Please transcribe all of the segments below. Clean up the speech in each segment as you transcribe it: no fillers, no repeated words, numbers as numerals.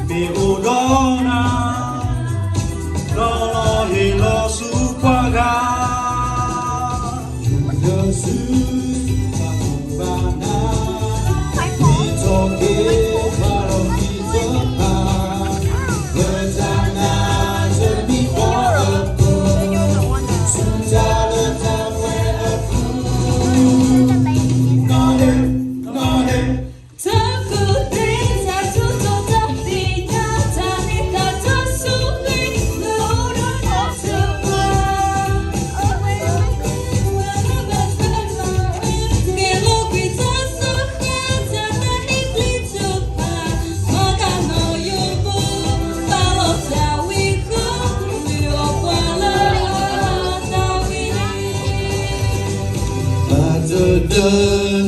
Mi udona, lo hilo supaga. Yesus takubana, itoke kalau kita bencana demi aku, sudah letak aku. Nade.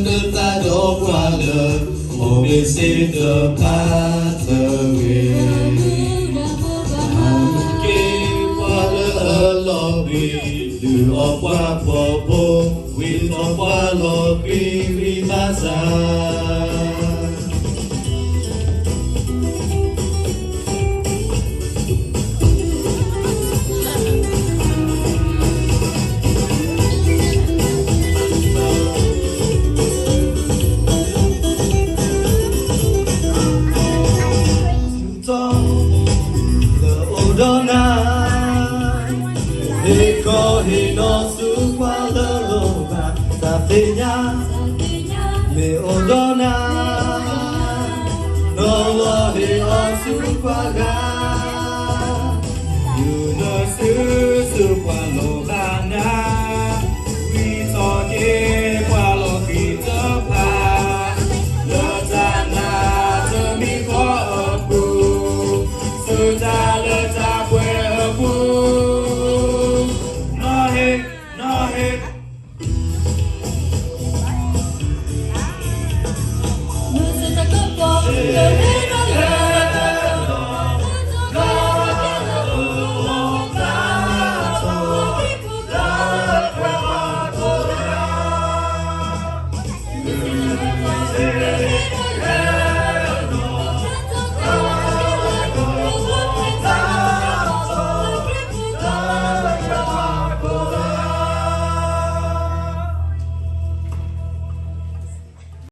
De ta đổ qua đời một biết xin được ta thơ về qua lỡ lo vì từ ở qua bỏ bố vì ở qua lo vì ta xa Hino su quadro loba Safeña me odona No lo hino su quadra You know su quadro lana We talk it qualo kita pa Letana to me for a boo Sudah letak kue a boo Hãy subscribe cho kênh Ghiền Mì Gõ để không bỏ lỡ